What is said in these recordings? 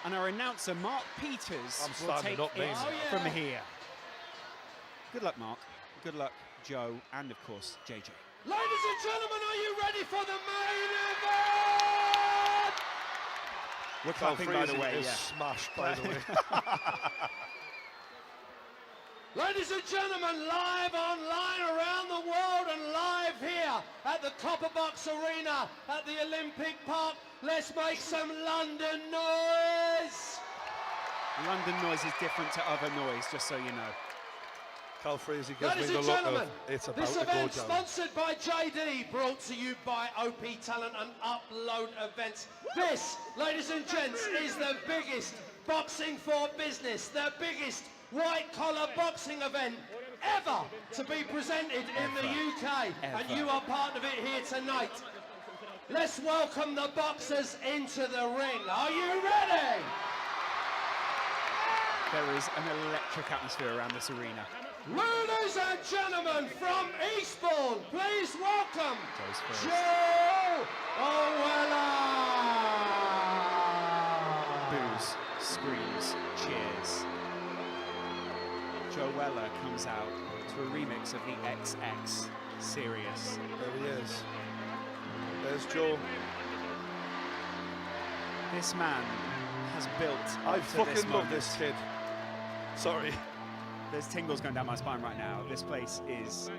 And our announcer, Mark Peters, will take it from here. Good luck, Mark. Good luck, Joe, and of course, JJ. Ladies and gentlemen, are you ready for the main event? We're clapping, by the way. Smashed, by the way. Ladies and gentlemen, live online around the world and live here at the Copper Box Arena at the Olympic Park. Let's make some London noise. London noise is different to other noise, just so you know. Cal Frazee gives me the look of it's about this to go event down. sponsored by JD, brought to you by OP Talent and Upload Events. This, ladies and gents, is the biggest boxing for business, the biggest white-collar boxing event ever to be presented in the UK, and you are part of it here tonight. Let's welcome the boxers into the ring. Are you ready? There is an electric atmosphere around this arena. Ladies and gentlemen, from Eastbourne, please welcome Joe Owella. Boos, screams, cheers. Joe Weller comes out to a remix of the XX Serious. There he is. There's Joe. This man has built I up to fucking love moment. this kid. Sorry. There's tingles going down my spine right now. This place is...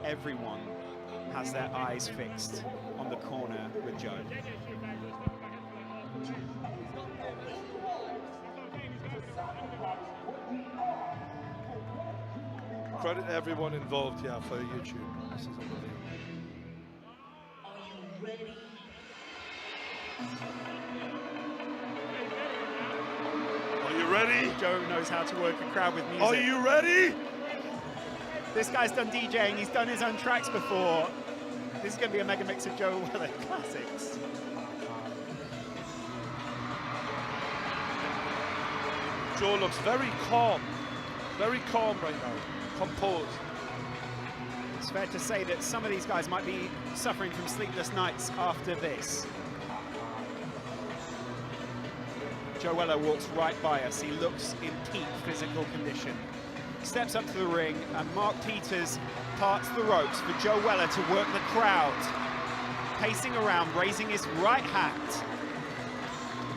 Everyone has their eyes fixed on the corner with Joe. Credit to everyone involved here for YouTube. This is unbelievable. Are you ready? Joe knows how to work a crowd with music. Are you ready? This guy's done DJing, he's done his own tracks before. This is going to be a mega mix of Joe Weller classics. Joe looks very calm right now, composed. It's fair to say that some of these guys might be suffering from sleepless nights after this. Joe Weller walks right by us. He looks in peak physical condition. Steps up to the ring, and Mark Peters parts the ropes for Joe Weller to work the crowd. Pacing around, raising his right hand.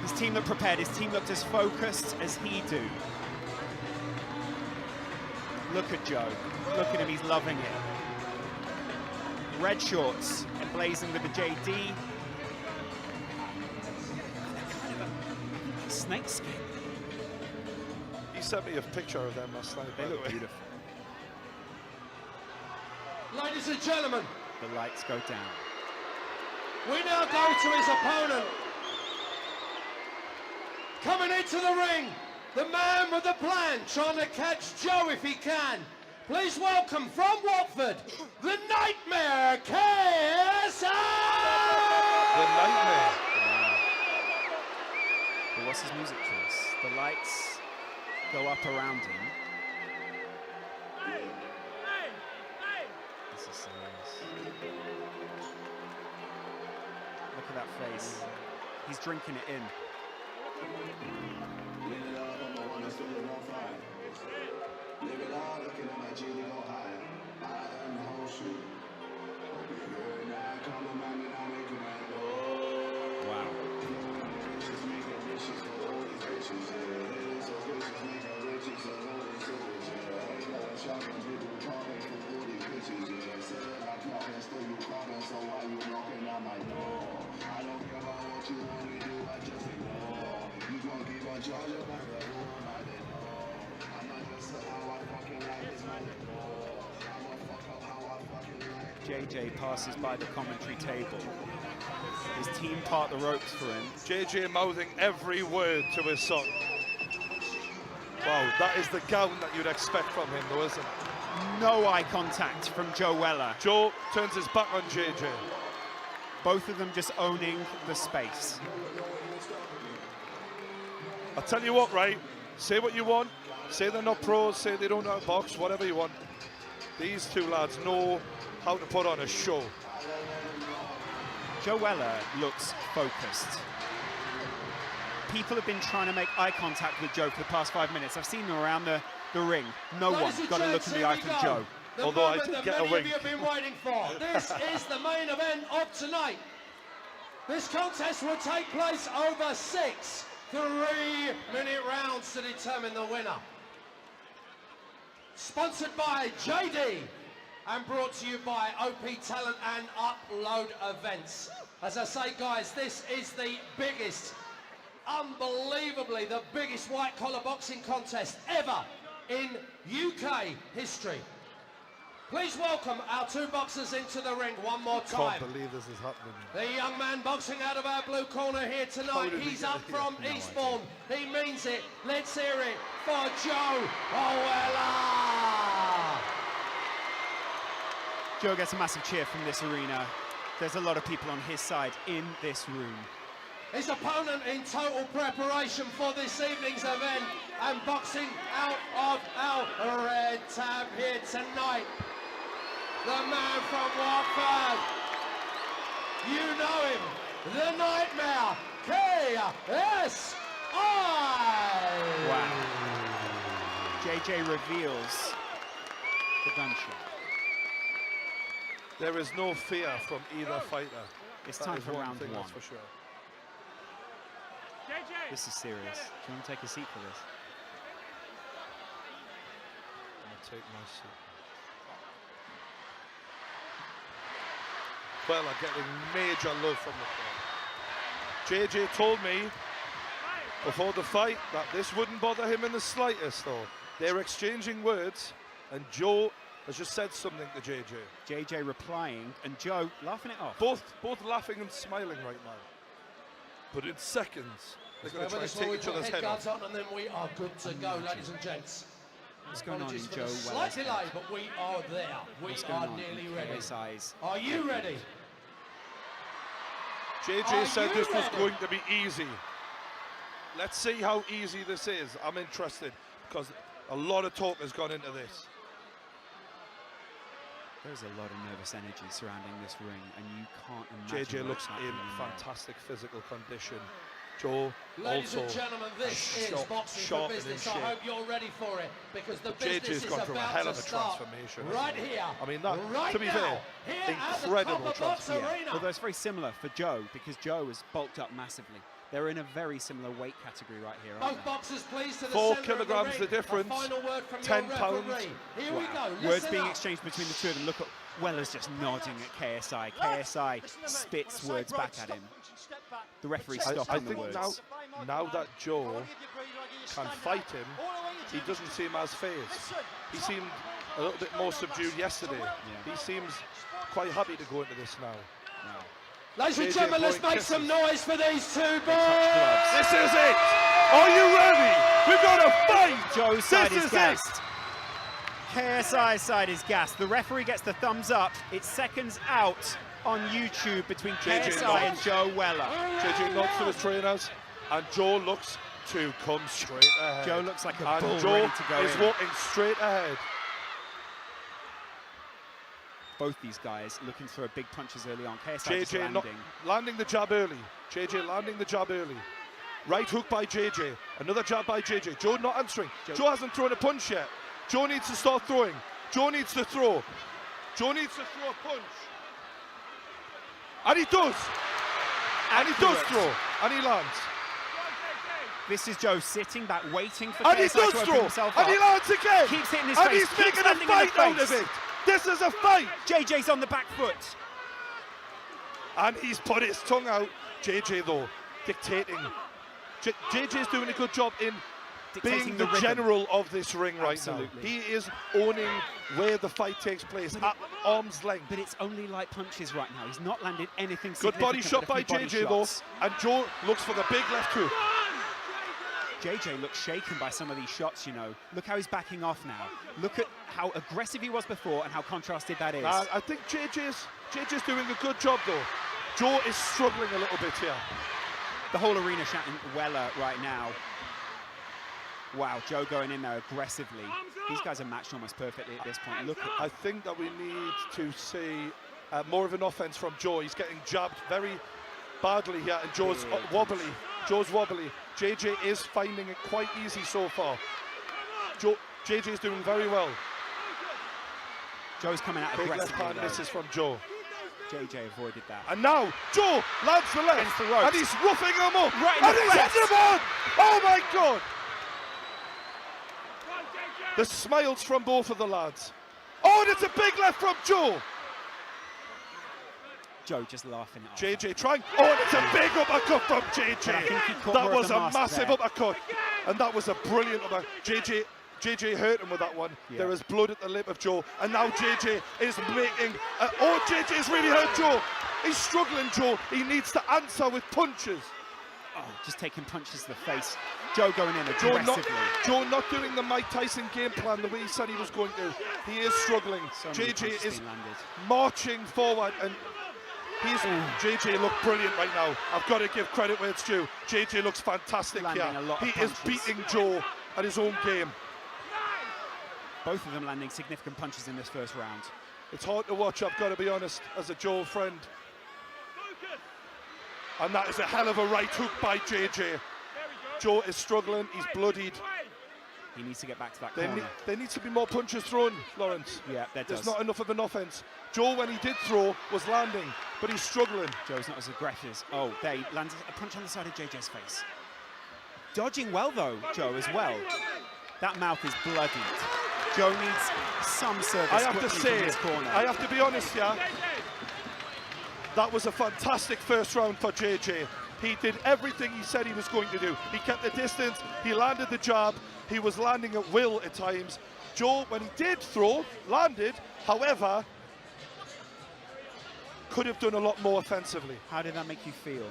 His team looked prepared. His team looked as focused as he do. Look at Joe. Look at him, he's loving it. Red shorts, emblazoned with the JD. Snake skin. He sent me a picture of them last night. They look beautiful. Ladies and gentlemen, the lights go down. We now go to his opponent. Coming into the ring, the man with the plan, trying to catch Joe if he can. Please welcome from Watford, the Nightmare, KSI! The Nightmare. But what's his music choice? The lights go up around him. This is serious. Look at that face. He's drinking it in. Wow. JJ passes by the commentary table. His team part the ropes for him. JJ mouthing every word to his son. Wow, that is the gown that you'd expect from him, though, isn't it? No eye contact from Joe Weller. Joe turns his back on JJ. Both of them just owning the space. I'll tell you what, right? Say what you want. Say they're not pros, say they don't know how to box, whatever you want. These two lads know how to put on a show. Joe Weller looks focused. people have been trying to make eye contact with Joe for the past 5 minutes. I've seen them around the ring. No one got to look in the eye from Joe. The Although I moment did that get a many of wink. you have been waiting for. This is the main event of tonight. This contest will take place over 6 3-minute rounds to determine the winner. Sponsored by JD and brought to you by OP Talent and Upload Events. As I say, guys, this is the biggest, unbelievably the biggest white collar boxing contest ever in UK history. Please welcome our two boxers into the ring one more time. Can't believe this is happening. The young man boxing out of our blue corner here tonight, he's up from Eastbourne. He means it. Let's hear it for Joe Owella. Joe gets a massive cheer from this arena. There's a lot of people on his side in this room. His opponent in total preparation for this evening's event and boxing out of our red tab here tonight. The man from Watford. You know him. The Nightmare. KSI. Wow. JJ reveals the gunshot. There is no fear from either fighter. It's That time is for one round thing, one. that's for sure. This is serious. Do you want to take a seat for this? I'll take my seat. Well, I'm getting major love from the crowd. JJ told me before the fight that this wouldn't bother him in the slightest, though. They're exchanging words, and Joe has just said something to JJ. JJ replying, and Joe laughing it off. Both laughing and smiling right now. But in seconds, they're going to try and take each other's head off. On, and then we are good to go, ladies and gents. What's going on in Apologies for Joe the Weller's slight head? delay, but we are there. We What's going are on nearly in ready. KSI's? Are you ready? JJ said you this was ready? going to be easy. Let's see how easy this is. I'm interested because a lot of talk has gone into this. There's a lot of nervous energy surrounding this ring, and you can't imagine. JJ what looks it's like in being there. fantastic physical condition. Joe Ladies also and gentlemen, this is sharp- boxing for sharp and in business. I shape. hope you're ready for it because the JJ's business is gone through a about hell to of a start transformation, right hasn't he? here. I mean, that, right to be now, fair, here incredible at the Top of Box transformation. Arena. Although it's very similar for Joe, because Joe has bulked up massively. They're in a very similar weight category right here, aren't Both they? boxers, please, to the 4 center of the kilograms ring. the difference, A final word from 10 your pounds. referee. Here we Wow. go. Words Listen being up. exchanged between the two of them. Look at Weller's just nodding at KSI. KSI spits words back at him. The referee I stopping the think words. now that Joe can fight him, he doesn't seem as phased. He seemed a little bit more subdued yesterday. Yeah. He seems quite happy to go into this now. Wow. Ladies and JJ gentlemen, let's blowing make some kisses. noise for these two Touch boys. gloves. This is it! Are you ready? We've got a fight! Joe's side This is is gassed. KSI's side is gassed. The referee gets the thumbs up. It's seconds out on YouTube between JJ KSI and nods. Joe Weller. JJ nods to his trainers, and Joe looks to come straight ahead. Joe looks like a and bull Joe ready to go is in. walking straight ahead. Both these guys looking for big punches early on. KSI just JJ not landing. landing the jab early. JJ landing the jab early. Right hook by JJ. Another jab by JJ. Joe not answering. Joe hasn't thrown a punch yet. Joe needs to start throwing. Joe needs to throw. Joe needs to throw a punch. And he does. And he does Accurate. throw. And he lands. This is Joe sitting back, waiting for And he KSI does to open throw. himself And up. he lands again. Keeps hitting his and face. he's Keeps making a landing in the fight out of face. it. This is a fight. JJ's on the back foot. And he's put his tongue out. JJ, though, dictating. JJ's doing a good job in Dictating being the the rhythm. general of this ring right Absolutely. now. He is owning where the fight takes place at arm's length. But it's only light punches right now. He's not landed anything Good significant. body shot but by a few body JJ, shots. though. And Joe looks for the big left hook. JJ looks shaken by some of these shots, you know. Look how he's backing off now. Look at how aggressive he was before and how contrasted that is. I think JJ's doing a good job, though. Joe is struggling a little bit here. The whole arena shouting Weller right now. Wow, Joe going in there aggressively. These guys are matched almost perfectly at this point. Look at I think that we need to see more of an offense from Joe. He's getting jabbed very badly here, and Joe's Big wobbly. Joe's wobbly. JJ is finding it quite easy so far. JJ's doing very well. Joe's coming out Big left aggressively. hand misses from Joe. JJ avoided that. And now Joe lands the left, Against the ropes. and he's roughing him up, Right in and the he's face. hitting him on. Oh my God! The smiles from both of the lads. Oh, and it's a big left from Joe. Joe just laughing at JJ trying. Oh, and it's a big uppercut from But I JJ. think he caught That more of was the a mask massive there. uppercut, and that was a brilliant uppercut. JJ hurt him with that one. Yeah. There is blood at the lip of Joe, and now JJ is making. JJ has really hurt Joe. He's struggling, Joe. He needs to answer with punches. Oh, just taking punches to the face. Joe going in Joe aggressively. not doing the Mike Tyson game plan the way he said he was going to. He is struggling. So many JJ punches is being landed. marching forward, and JJ look brilliant right now. I've got to give credit where it's due. JJ looks fantastic Landing here. a lot of He is punches. beating Joe at his own game. Both of them landing significant punches in this first round. It's hard to watch, I've got to be honest, as a Joe friend. And that is a hell of a right hook by JJ. Joe is struggling, he's bloodied. He needs to get back to that corner. There needs to be more punches thrown, Lawrence. Yeah, there There's does. not enough of an offense. Joe, when he did throw, was landing, but he's struggling. Joe's not as aggressive. Oh, there he lands a punch on the side of JJ's face. Dodging well though, Joe as well. That mouth is bloodied. Joe needs some service I have to quickly say, from his corner. I have to be honest, yeah. That was a fantastic first round for JJ. He did everything he said he was going to do. He kept the distance, he landed the jab, he was landing at will at times. Joe, when he did throw, landed, however, could have done a lot more offensively. How did that make you feel?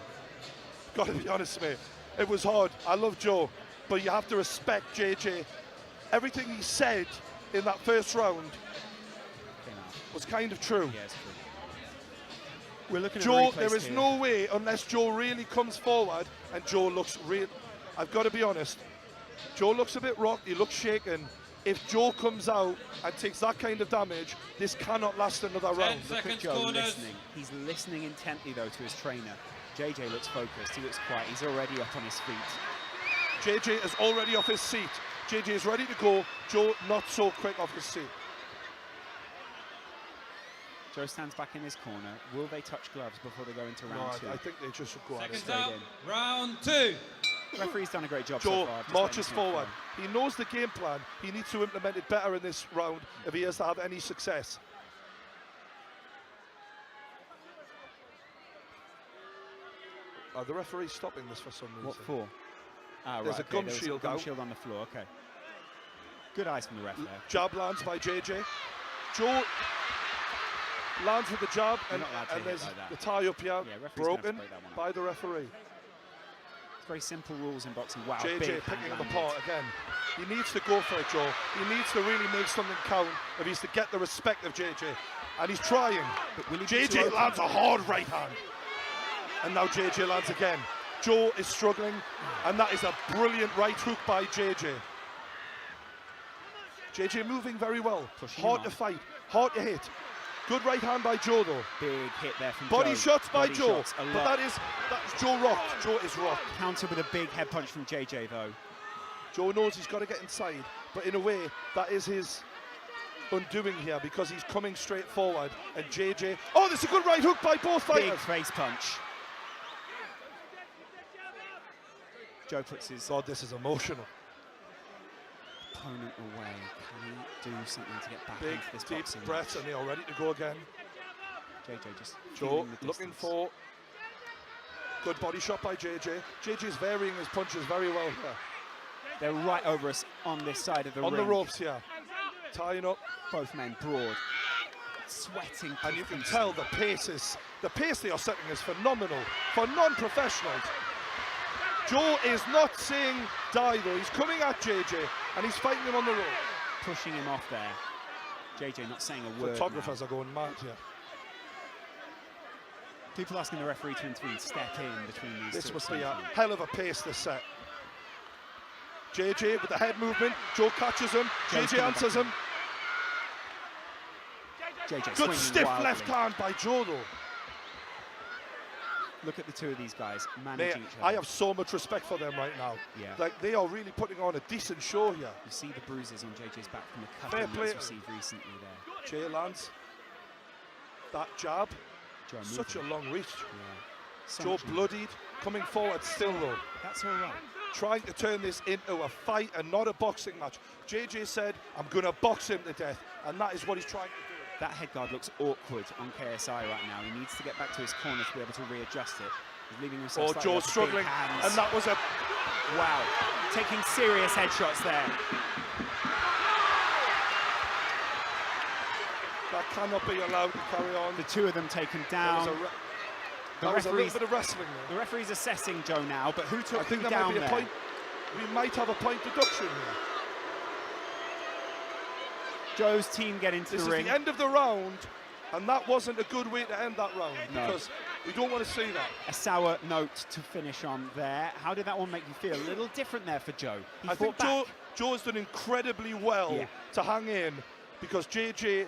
Got to be honest, mate. It was hard. I love Joe, but you have to respect JJ. Everything he said in that first round Okay, now. was kind of true. Yeah, it's true. We're looking at Joe, replays there is here. no way, unless Joe really comes forward, and Joe looks real. I've got to be honest. Joe looks a bit rocked, he looks shaken. If Joe comes out and takes that kind of damage, this cannot last another round. Look at Joe listening. He's listening intently though to his trainer. JJ looks focused, he looks quiet, he's already up on his feet. JJ is already off his seat. JJ is ready to go. Joe not so quick off his seat. Joe stands back in his corner. Will they touch gloves before they go into round two? I think they just should go at it. Seconds out, in. round two. Referee's done a great job Joe so far. Just marches letting him forward. go. He knows the game plan. He needs to implement it better in this round if he has to have any success. The referee's stopping this for some reason. What for? Ah, There's right, a gum there was shield gum out. shield on the floor, okay. Good eyes from the ref there. Jab lands by JJ. Joe lands with the jab, You're and, not allowed to hit there's like that. the tie-up here, Yeah, referee's gonna have to broken break that one up. by the referee. It's very simple rules in boxing. Wow, JJ big hand picking him landed. apart again. He needs to go for it, Joe. He needs to really make something count if he's to get the respect of JJ. And he's trying. But will he be too JJ open? lands a hard right hand. And now JJ lands again. Joe is struggling, and that is a brilliant right hook by JJ. JJ moving very well. Pushing Hard him to on. fight, hard to hit. Good right hand by Joe though. Big hit there from Body Joe. shots by Body Joe. shots, a But lot. that's Joe rocked. Joe is rocked. Counter with a big head punch from JJ though. Joe knows he's got to get inside, but in a way, that is his undoing here because he's coming straight forward. And JJ, oh, there's a good right hook by both Big fighters. face punch. Joe puts his God, this is emotional. opponent away. Can he do something to get back Big, into this deep boxing breaths, match? and they are ready to go again. JJ just Joe feeling the looking distance. for good body shot by JJ. JJ's varying his punches very well here. They're right over us on this side of the On ring. the ropes here, tying up, Both men broad, sweating. and you can profusely. tell the pace they are setting is phenomenal for non-professionals. Joe is not saying die though. He's coming at JJ and he's fighting him on the rope. pushing him off there. JJ not saying a word. Photographers now. are going mad here. People asking the referee to intervene, step in between these This two. must at be some a point. hell of a pace this set. JJ with the head movement. Joe catches him. Joe's JJ coming answers back him. JJ Good swinging stiff wildly. left hand by Joe though. Look at the two of these guys Mate, managing each other. I have so much respect for them right now. Yeah. Like, they are really putting on a decent show here. You see the bruises on JJ's back from the Fair cutting play. he's received recently there. Jay lands that jab. Joe Such a moving. long reach. Yeah. So Joe much movement. bloodied, coming forward still though. That's all right. Trying to turn this into a fight and not a boxing match. JJ said, I'm going to box him to death, and that is what he's trying to do. That head guard looks awkward on KSI right now. He needs to get back to his corner to be able to readjust it. He's leaving himself Oh, slightly Joe's off the big struggling, hands. and that was a... Wow, taking serious headshots there. That cannot be allowed to carry on. The two of them taken down. That was a little bit of wrestling The there. referee's assessing Joe now, but who took I think who there down might be there? a point. We might have a point deduction here. Joe's team get into This the is ring. the end of the round, and that wasn't a good way to end that round, No. because we don't want to see that. A sour note to finish on there. How did that one make you feel? A little different there for Joe. He I think fought back. Joe's done incredibly well Yeah. to hang in, because JJ,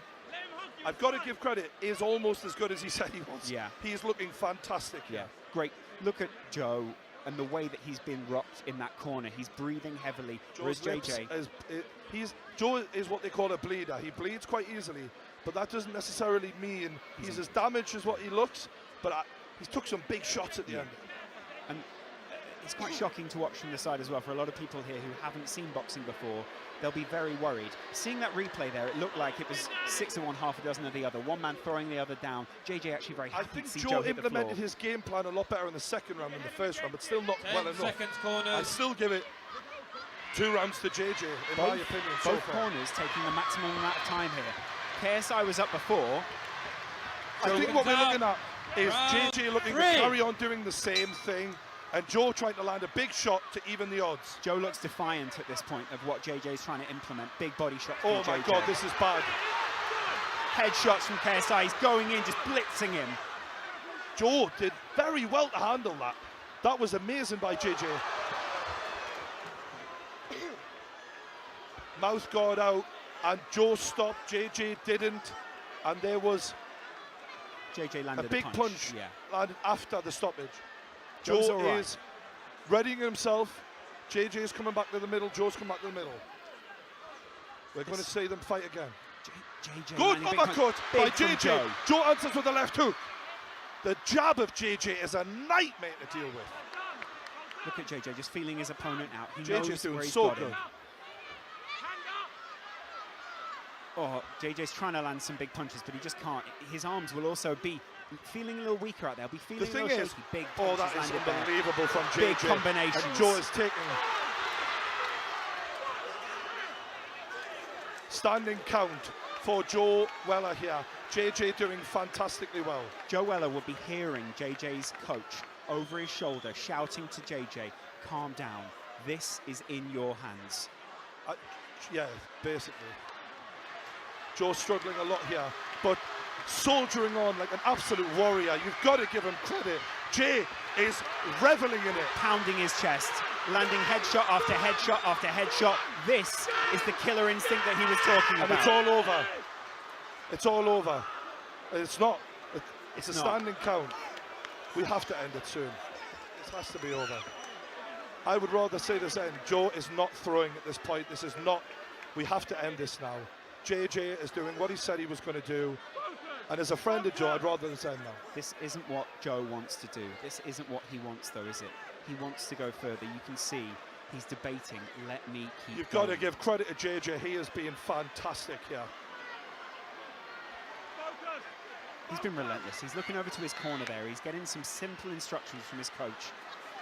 I've got to give credit, is almost as good as he said he was. Yeah. He is looking fantastic. Yeah, great. Look at Joe and the way that he's been rocked in that corner. He's breathing heavily, whereas Joe's lips JJ... Joe is what they call a bleeder. He bleeds quite easily, but that doesn't necessarily mean he's as damaged as what he looks, but he's took some big shots at the end. And it's quite shocking to watch from the side as well. For a lot of people here who haven't seen boxing before, they'll be very worried. Seeing that replay there, it looked like it was 6 of one, half a dozen of the other. One man throwing the other down. JJ actually very I happy think to see Joe Joe hit the floor. implemented his game plan a lot better in the second round than the first round, but still not 10 well enough. seconds corners. I still give it 2 rounds to JJ, in my opinion, so Both far. corners taking the maximum amount of time here. KSI was up before. I think what we're Round looking at is round JJ looking to 3. carry on doing the same thing, and Joe trying to land a big shot to even the odds. Joe looks defiant at this point of what JJ's trying to implement. Big body shots from Oh my JJ. God, this is bad. Headshots from KSI. He's going in, just blitzing him. Joe did very well to handle that. That was amazing by JJ. Mouth guard out, and Joe stopped, JJ didn't, and there was JJ a landed big punch Yeah. landed after the stoppage. Joe's Joe all right. is readying himself. JJ is coming back to the middle, Joe's coming back to the middle. We're going to see them fight again. JJ Good landing big punch. uppercut by Big from JJ. Joe. Joe answers with the left hook. The jab of JJ is a nightmare to deal with. Look at JJ just feeling his opponent out. He knows JJ's doing where he's so got him. good. Oh, JJ's trying to land some big punches, but he just can't. His arms will also be feeling a little weaker out there. Be feeling The thing a little is, shaky. Big oh, punches that is landed there. unbelievable from JJ. Big combinations. And Joe is taking standing count for Joe Weller here. JJ doing fantastically well. Joe Weller will be hearing JJ's coach over his shoulder shouting to JJ, calm down. This is in your hands. Yeah, basically. Joe's struggling a lot here, but soldiering on like an absolute warrior. You've got to give him credit. Jay is reveling in it. Pounding his chest, landing headshot after headshot after headshot. This is the killer instinct that he was talking And about. it's all over. It's all over. It's not. It's a not. standing count. We have to end it soon. This has to be over. I would rather see this end. Joe is not throwing at this point. This is not. We have to end this now. JJ is doing what he said he was going to do. And as a friend of Joe, I'd rather this end now. This isn't what Joe wants to do. This isn't what he wants, though, is it? He wants to go further. You can see he's debating. Let me keep You've going. got to give credit to JJ. He is being fantastic here. He's been relentless. He's looking over to his corner there. He's getting some simple instructions from his coach.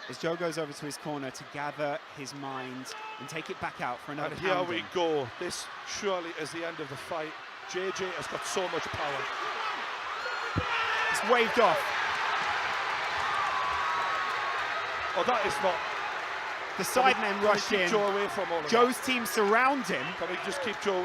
As Joe goes over to his corner to gather his mind and take it back out for another And here pounding. we go. This surely is the end of the fight. JJ has got so much power. It's waved off. Oh, that is not. The sidemen Can we rushed keep in. Joe away from all of Joe's team surround him. that? Can we just keep Joe away?